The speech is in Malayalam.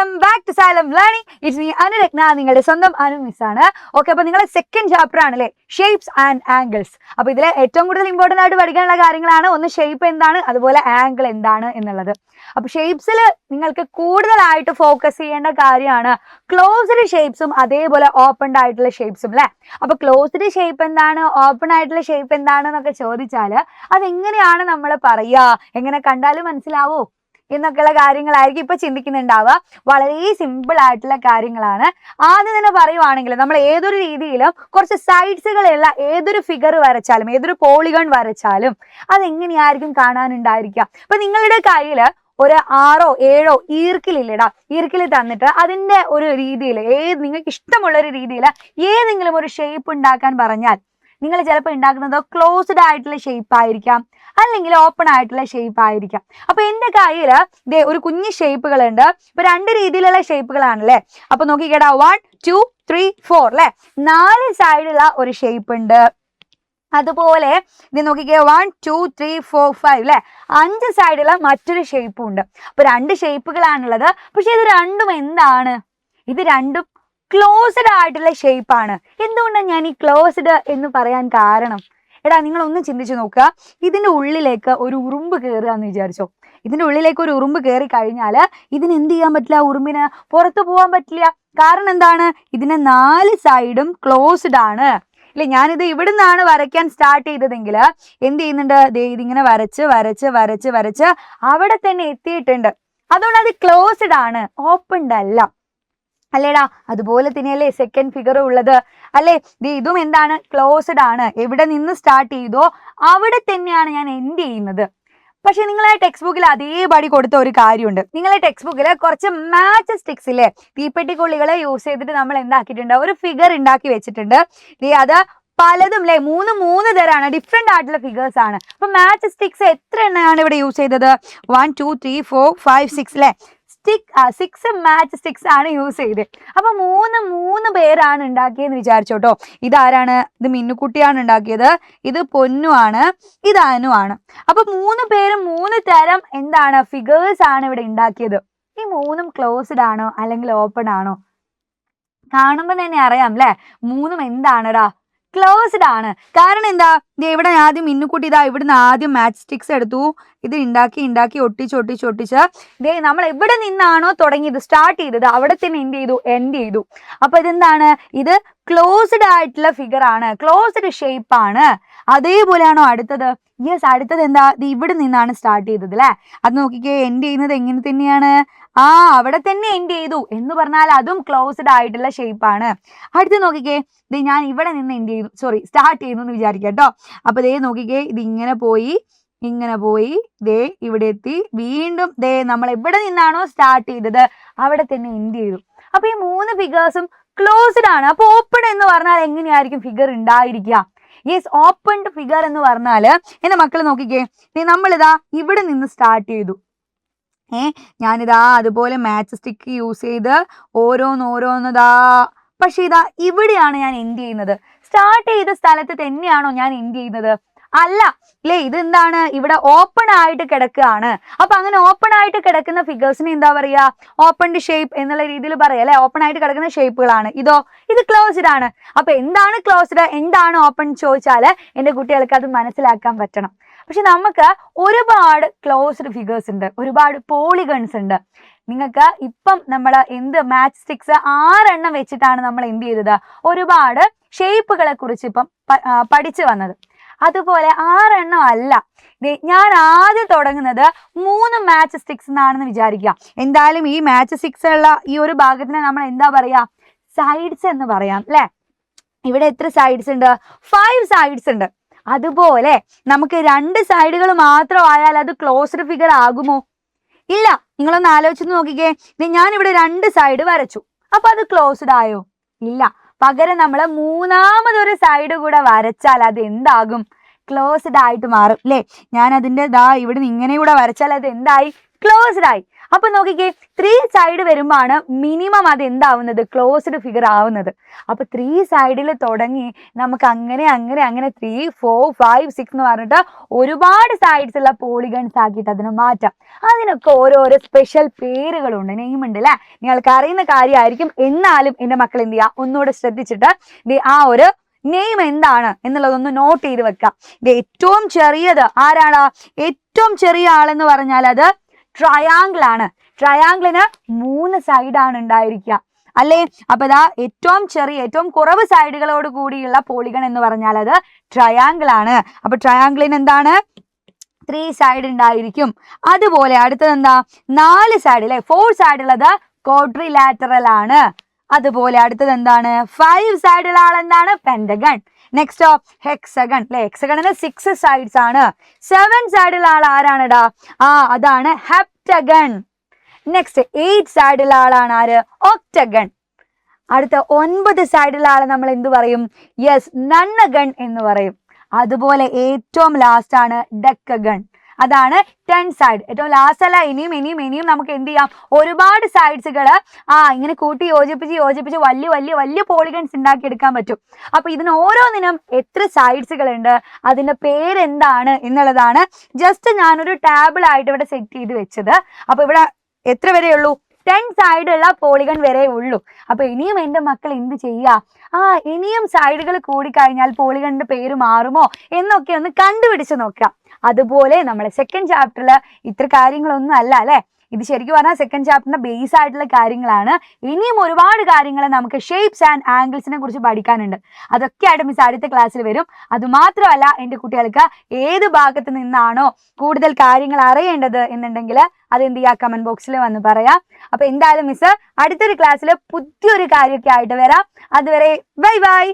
Welcome back to Xylem learning. It's me Anuratna, നിങ്ങളുടെ സ്വന്തം അനു മിസ് ആണ്. ഓക്കെ, അപ്പൊ നിങ്ങളെ സെക്കൻഡ് ചാപ്റ്റർ ആണല്ലേ, ഷേപ്സ് ആൻഡ് ആംഗിൾസ്. അപ്പൊ ഇതിലെ ഏറ്റവും കൂടുതൽ ഇമ്പോർട്ടന്റ് ആയിട്ട് പഠിക്കാനുള്ള കാര്യങ്ങളാണ് ഒന്ന് ഷേപ്പ് എന്താണ്, അതുപോലെ ആംഗിൾ എന്താണ് എന്നുള്ളത്. അപ്പൊ ഷേപ്സിൽ നിങ്ങൾക്ക് കൂടുതലായിട്ട് ഫോക്കസ് ചെയ്യേണ്ട കാര്യമാണ് ക്ലോസ്ഡ് ഷേപ്സും അതേപോലെ ഓപ്പൺഡ് ആയിട്ടുള്ള ഷേപ്സും അല്ലെ. അപ്പൊ ക്ലോസ്ഡ് ഷേപ്പ് എന്താണ്, ഓപ്പൺ ആയിട്ടുള്ള ഷേപ്പ് എന്താണ് എന്നൊക്കെ ചോദിച്ചാൽ അതെങ്ങനെയാണ് നമ്മൾ പറയുക, എങ്ങനെ കണ്ടാലും മനസ്സിലാവോ എന്നൊക്കെയുള്ള കാര്യങ്ങളായിരിക്കും ഇപ്പൊ ചിന്തിക്കുന്നുണ്ടാവുക. വളരെ സിമ്പിൾ ആയിട്ടുള്ള കാര്യങ്ങളാണ്. ആദ്യം തന്നെ പറയുവാണെങ്കിൽ നമ്മൾ ഏതൊരു രീതിയിലും കുറച്ച് സൈഡ്സുകളുള്ള ഏതൊരു ഫിഗർ വരച്ചാലും ഏതൊരു പോളിഗൺ വരച്ചാലും അതെങ്ങനെയായിരിക്കും കാണാനുണ്ടായിരിക്കുക. അപ്പൊ നിങ്ങളുടെ കയ്യിൽ ഒരു 6 or 7 ഈർക്കിലില്ലടാ, ഈർക്കിൽ തന്നിട്ട് അതിന്റെ ഒരു രീതിയിൽ നിങ്ങൾക്ക് ഇഷ്ടമുള്ള ഒരു രീതിയിൽ ഏതെങ്കിലും ഒരു ഷേപ്പ് ഉണ്ടാക്കാൻ പറഞ്ഞാൽ നിങ്ങൾ ചിലപ്പോൾ ഉണ്ടാക്കുന്നത് ക്ലോസ്ഡ് ആയിട്ടുള്ള ഷേപ്പ് ആയിരിക്കാം, അല്ലെങ്കിൽ ഓപ്പൺ ആയിട്ടുള്ള ഷേപ്പ് ആയിരിക്കാം. അപ്പൊ എന്റെ കയ്യിൽ ഒരു കുഞ്ഞു ഷേപ്പുകളുണ്ട്. ഇപ്പൊ 2 രീതിയിലുള്ള ഷേപ്പുകളാണല്ലേ. അപ്പൊ നോക്കിക്കേടാ, 1 2 3 4 അല്ലെ, 4 സൈഡുള്ള ഒരു ഷേപ്പ് ഉണ്ട്. അതുപോലെ ഇത് നോക്കിക്കേ, 1 2 3 4 5 അല്ലെ, 5 സൈഡുള്ള മറ്റൊരു ഷേപ്പും ഉണ്ട്. അപ്പൊ 2 ഷേപ്പുകളാണുള്ളത്. പക്ഷെ ഇത് രണ്ടും എന്താണ്, ഇത് രണ്ടും ക്ലോസ്ഡ് ആയിട്ടുള്ള ഷേപ്പ് ആണ്. എന്തുകൊണ്ടാണ് ഞാൻ ഈ ക്ലോസ്ഡ് എന്ന് പറയാൻ കാരണം? എടാ, നിങ്ങൾ ഒന്ന് ചിന്തിച്ചു നോക്കുക. ഇതിന്റെ ഉള്ളിലേക്ക് ഒരു ഉറുമ്പ് കയറുക എന്ന് വിചാരിച്ചോ. ഇതിന്റെ ഉള്ളിലേക്ക് ഒരു ഉറുമ്പ് കയറി കഴിഞ്ഞാൽ ഇതിന് എന്ത് ചെയ്യാൻ പറ്റില്ല, ഉറുമ്പിന് പുറത്തു പോകാൻ പറ്റില്ല. കാരണം എന്താണ്, ഇതിന്റെ 4 സൈഡും ക്ലോസ്ഡ് ആണ് അല്ലെ. ഞാനിത് ഇവിടെ നിന്നാണ് വരയ്ക്കാൻ സ്റ്റാർട്ട് ചെയ്തതെങ്കിൽ എന്ത് ചെയ്യുന്നുണ്ട്, ഇതിങ്ങനെ വരച്ച് വരച്ച് വരച്ച് വരച്ച് അവിടെ തന്നെ എത്തിയിട്ടുണ്ട്. അതുകൊണ്ട് അത് ക്ലോസ്ഡ് ആണ്, ഓപ്പൺഡ് അല്ല അല്ലേടാ. അതുപോലെ തന്നെയല്ലേ സെക്കൻഡ് ഫിഗർ ഉള്ളത് അല്ലെ. ഇതും എന്താണ്, ക്ലോസ്ഡ് ആണ്. എവിടെ നിന്ന് സ്റ്റാർട്ട് ചെയ്തോ അവിടെ തന്നെയാണ് ഞാൻ എൻഡ് ചെയ്യുന്നത്. പക്ഷെ നിങ്ങളെ ടെക്സ്റ്റ് ബുക്കിൽ അതേപടി കൊടുത്ത ഒരു കാര്യമുണ്ട്. നിങ്ങളെ ടെക്സ്റ്റ് ബുക്കിൽ കുറച്ച് മാച്ച് സ്റ്റിക്സ് ഇല്ലേ, തീപ്പെട്ടിക്കൊള്ളികളെ യൂസ് ചെയ്തിട്ട് നമ്മൾ എന്താക്കിയിട്ടുണ്ട്, ഒരു ഫിഗർ ഉണ്ടാക്കി വെച്ചിട്ടുണ്ട്. അത് പലതും അല്ലെ, 3 തരാണ്, ഡിഫറെന്റ് ആയിട്ടുള്ള ഫിഗേഴ്സ് ആണ്. അപ്പൊ മാച്ച് സ്റ്റിക്സ് എത്ര എണ്ണമാണ് ഇവിടെ യൂസ് ചെയ്തത്, 1 2 3 4 5 6 അല്ലെ. 6 മാച്ച് സ്റ്റിക്സ് ആണ് യൂസ് ചെയ്തത്. അപ്പൊ 3 പേരാണ് ഉണ്ടാക്കിയെന്ന് വിചാരിച്ചോട്ടോ. ഇതാരാണ്, ഇത് മിന്നുക്കുട്ടിയാണ് ഉണ്ടാക്കിയത്, ഇത് പൊന്നു ആണ്, ഇത് അനു ആണ്. അപ്പൊ 3 പേരും 3 തരം എന്താണ് ഫിഗേഴ്സ് ആണ് ഇവിടെ ഉണ്ടാക്കിയത്. ഈ 3ഉം ക്ലോസ്ഡ് ആണോ അല്ലെങ്കിൽ ഓപ്പൺ ആണോ? കാണുമ്പോൾ തന്നെ അറിയാം അല്ലെ, 3ഉം എന്താണെടാ, ക്ലോസ്ഡ് ആണ്. കാരണം എന്താ, ഇവിടെ ആദ്യം മിന്നുക്കുട്ടി ഇവിടുന്ന് ആദ്യം മാച്ച് സ്റ്റിക്സ് എടുത്തു, ഇത് ഉണ്ടാക്കി ഒട്ടിച്ച് നമ്മൾ എവിടെ നിന്നാണോ തുടങ്ങിയത്, സ്റ്റാർട്ട് ചെയ്തത്, അവിടെ തന്നെ എൻഡ് ചെയ്തു. അപ്പൊ ഇതെന്താണ്, ഇത് ക്ലോസ്ഡ് ആയിട്ടുള്ള ഫിഗർ ആണ്, ക്ലോസ്ഡ് ഷേപ്പ് ആണ്. അതേപോലെയാണോ അടുത്തത്? യെസ്, അടുത്തത് എന്താ, ഇവിടെ നിന്നാണ് സ്റ്റാർട്ട് ചെയ്തത് അല്ലെ. അത് നോക്കിക്കേ, എൻഡ് ചെയ്യുന്നത് എങ്ങനെ തന്നെയാണ്, അവിടെ തന്നെ എൻഡ് ചെയ്തു എന്ന് പറഞ്ഞാൽ അതും ക്ലോസ്ഡ് ആയിട്ടുള്ള ഷേപ്പ് ആണ്. അടുത്ത് നോക്കിക്കേ, ഞാൻ ഇവിടെ നിന്ന് സ്റ്റാർട്ട് ചെയ്യുന്നു എന്ന് വിചാരിക്കാം കേട്ടോ. അപ്പൊ നോക്കിക്കേ, ഇത് ഇങ്ങനെ പോയി ഇവിടെ എത്തി, വീണ്ടും നമ്മൾ എവിടെ നിന്നാണോ സ്റ്റാർട്ട് ചെയ്തത് അവിടെ തന്നെ എൻഡ് ചെയ്തു. അപ്പൊ ഈ 3 ഫിഗേഴ്സും ക്ലോസ്ഡ് ആണ്. അപ്പൊ ഓപ്പൺ എന്ന് പറഞ്ഞാൽ എങ്ങനെയായിരിക്കും ഫിഗർ ഉണ്ടായിരിക്കുക? യെസ്, ഓപ്പൺഡ് ഫിഗർ എന്ന് പറഞ്ഞാൽ എന്റെ മക്കൾ നോക്കിക്കേ, നമ്മളിതാ ഇവിടെ നിന്ന് സ്റ്റാർട്ട് ചെയ്തു. ഞാനിതാ അതുപോലെ മാച്ച് സ്റ്റിക്ക് യൂസ് ചെയ്ത് ഓരോന്നോരോന്നതാ, പക്ഷെ ഇവിടെയാണ് ഞാൻ എൻഡ് ചെയ്യുന്നത്. സ്റ്റാർട്ട് ചെയ്ത സ്ഥലത്ത് തന്നെയാണോ ഞാൻ എൻഡ് ചെയ്യുന്നത്? അല്ല അല്ലേ. ഇതെന്താണ്, ഇവിടെ ഓപ്പൺ ആയിട്ട് കിടക്കുകയാണ്. അപ്പൊ അങ്ങനെ ഓപ്പൺ ആയിട്ട് കിടക്കുന്ന ഫിഗേഴ്സിന് എന്താ പറയാ, ഓപ്പൺഡ് ഷേപ്പ് എന്നുള്ള രീതിയിൽ പറയാം അല്ലെ. ഓപ്പൺ ആയിട്ട് കിടക്കുന്ന ഷേപ്പുകളാണ്. ഇത് ക്ലോസ്ഡ് ആണ്. അപ്പൊ എന്താണ് ക്ലോസ്ഡ്, എന്താണ് ഓപ്പൺ ചോദിച്ചാൽ എന്റെ കുട്ടികൾക്ക് അത് മനസ്സിലാക്കാൻ പറ്റണം. പക്ഷെ നമുക്ക് ഒരുപാട് ക്ലോസ്ഡ് ഫിഗേഴ്സ് ഉണ്ട്, ഒരുപാട് പോളിഗൺസ് ഉണ്ട്. നിങ്ങൾക്ക് ഇപ്പം നമ്മൾ മാച്ച് സ്റ്റിക്സ് 6 എണ്ണം വെച്ചിട്ടാണ് നമ്മൾ എന്ത് ചെയ്തത്, ഒരുപാട് ഷേപ്പുകളെ കുറിച്ച് ഇപ്പം പഠിച്ചു വന്നത്. അതുപോലെ 6 എണ്ണം അല്ല, ഞാൻ ആദ്യം തുടങ്ങുന്നത് 3 മാച്ച് സ്റ്റിക്സ് എന്നാണെന്ന് വിചാരിക്കുക. എന്തായാലും ഈ മാച്ച് സ്റ്റിക്സ് ഉള്ള ഈ ഒരു ഭാഗത്തിന് നമ്മൾ എന്താ പറയാ, സൈഡ്സ് എന്ന് പറയാം അല്ലെ. ഇവിടെ എത്ര സൈഡ്സ് ഉണ്ട്, 5 സൈഡ്സ് ഉണ്ട്. അതുപോലെ നമുക്ക് 2 സൈഡുകൾ മാത്രമായാൽ അത് ക്ലോസ്ഡ് ഫിഗർ ആകുമോ? ഇല്ല. നിങ്ങളൊന്ന് ആലോചിച്ച് നോക്കിക്കേ, ഞാൻ ഇവിടെ 2 സൈഡ് വരച്ചു, അപ്പൊ അത് ക്ലോസ്ഡ് ആയോ? ഇല്ല. പകരം നമ്മൾ 3ാമതൊരു സൈഡ് കൂടെ വരച്ചാൽ അത് എന്താകും, ക്ലോസ്ഡ് ആയിട്ട് മാറും അല്ലേ. ഞാൻ അതിന്റെ ഇവിടെ നിന്ന് ഇങ്ങനെ കൂടെ വരച്ചാൽ അത് എന്തായി, ക്ലോസ്ഡ് ആയി. അപ്പൊ നോക്കിക്കേ 3 സൈഡ് വരുമ്പോഴാണ് മിനിമം അത് എന്താവുന്നത്, ക്ലോസ്ഡ് ഫിഗർ ആവുന്നത്. അപ്പൊ 3 സൈഡിൽ തുടങ്ങി നമുക്ക് അങ്ങനെ അങ്ങനെ അങ്ങനെ 3, 4, 5, 6 എന്ന് പറഞ്ഞിട്ട് ഒരുപാട് സൈഡ്സ് ഉള്ള പോളിഗൺസ് ആക്കിയിട്ട് അതിനെ മാറ്റാം. അതിനൊക്കെ ഓരോരോ സ്പെഷ്യൽ പേരുകളുണ്ട്, നെയിം ഉണ്ട് അല്ലെ. നിങ്ങൾക്ക് അറിയുന്ന കാര്യമായിരിക്കും, എന്നാലും എന്റെ മക്കൾ എന്ത് ചെയ്യുക, ഒന്നുകൂടെ ശ്രദ്ധിച്ചിട്ട് ആ ഒരു നെയിം എന്താണ് എന്നുള്ളതൊന്ന് നോട്ട് ചെയ്ത് വെക്കാം. ഇത് ഏറ്റവും ചെറിയത് ആരാണ്? ഏറ്റവും ചെറിയ ആളെന്ന് പറഞ്ഞാൽ അത് ട്രയാങ്കിൾ ആണ്. ട്രയാങ്കിളിന് 3 സൈഡാണ് ഉണ്ടായിരിക്കുക അല്ലേ. അപ്പൊ ഇതാ ഏറ്റവും ചെറിയ, ഏറ്റവും കുറവ് സൈഡുകളോട് കൂടിയുള്ള പോളിഗൺ എന്ന് പറഞ്ഞാൽ അത് ട്രയാങ്കിൾ ആണ്. അപ്പൊ ട്രയാങ്കിളിന് എന്താണ്? 3 സൈഡ് ഉണ്ടായിരിക്കും. അതുപോലെ അടുത്തത് എന്താ? 4 സൈഡ് അല്ലെ, 4 സൈഡ് ഉള്ളത് ക്വാഡ്രിലാറ്ററൽ ആണ്. അതുപോലെ അടുത്തത് എന്താണ്? 5 സൈഡുള്ള ആൾ എന്താണ്? പെന്റഗൺ. നെക്സ്റ്റോ ഹെക്സഗൺ അല്ലെ, ഹെക്സഗണിന് 6 സൈഡ്സ് ആണ്. 7 സൈഡുള്ള ആൾ ആരാണെടാ? അതാണ് ഹെപ്റ്റഗൺ. നെക്സ്റ്റ് 8 സൈഡുള്ള ആളാണ് ആര്? ഒക്ടഗൺ. അടുത്ത 9 സൈഡുള്ള ആളെ നമ്മൾ എന്ത് പറയും? യെസ്, നണ്ണഗൺ എന്ന് പറയും. അതുപോലെ ഏറ്റവും ലാസ്റ്റ് ആണ് ഡെക്കഗൺ. അതാണ് 10 സൈഡ്. ഏറ്റവും ലാസ്റ്റ് അല്ല, ഇനിയും നമുക്ക് എന്ത് ചെയ്യാം, ഒരുപാട് സൈഡ്സുകൾ ഇങ്ങനെ കൂട്ടി യോജിപ്പിച്ച് വലിയ പോളിഗൺസ് ഉണ്ടാക്കി എടുക്കാൻ പറ്റും. അപ്പൊ ഇതിന് ഓരോന്നിനും എത്ര സൈഡ്സുകൾ ഉണ്ട്, അതിന്റെ പേരെന്താണ് എന്നുള്ളതാണ് ജസ്റ്റ് ഞാനൊരു ടേബിൾ ആയിട്ട് ഇവിടെ സെറ്റ് ചെയ്ത് വെച്ചത്. അപ്പൊ ഇവിടെ എത്ര വരെയുള്ളൂ? 10 സൈഡുള്ള പോളിഗൺ വരെ ഉള്ളൂ. അപ്പൊ ഇനിയും എൻ്റെ മക്കൾ എന്ത് ചെയ്യുക, ഇനിയും സൈഡുകൾ കൂടിക്കഴിഞ്ഞാൽ പോളിഗണിന്റെ പേര് മാറുമോ എന്നൊക്കെ ഒന്ന് കണ്ടുപിടിച്ച് നോക്കാം. അതുപോലെ നമ്മുടെ സെക്കൻഡ് ചാപ്റ്ററിൽ ഇത്ര കാര്യങ്ങളൊന്നും അല്ല അല്ലെ. ഇത് ശരിക്കും പറഞ്ഞാൽ സെക്കൻഡ് ചാപ്റ്ററിന്റെ ബേസ് ആയിട്ടുള്ള കാര്യങ്ങളാണ്. ഇനിയും ഒരുപാട് കാര്യങ്ങൾ നമുക്ക് ഷേപ്സ് ആൻഡ് ആംഗിൾസിനെ കുറിച്ച് പഠിക്കാനുണ്ട്. അതൊക്കെ ആയിട്ട് മിസ് അടുത്ത ക്ലാസ്സിൽ വരും. അതുമാത്രമല്ല, എൻ്റെ കുട്ടികൾക്ക് ഏത് ഭാഗത്ത് നിന്നാണോ കൂടുതൽ കാര്യങ്ങൾ അറിയേണ്ടത് എന്നുണ്ടെങ്കിൽ അതെന്ത് ചെയ്യുക, കമന്റ് ബോക്സിൽ വന്ന് പറയാം. അപ്പൊ എന്തായാലും മിസ് അടുത്തൊരു ക്ലാസ്സിൽ പുതിയൊരു കാര്യമൊക്കെ ആയിട്ട് വരാം. അതുവരെ ബൈ ബൈ.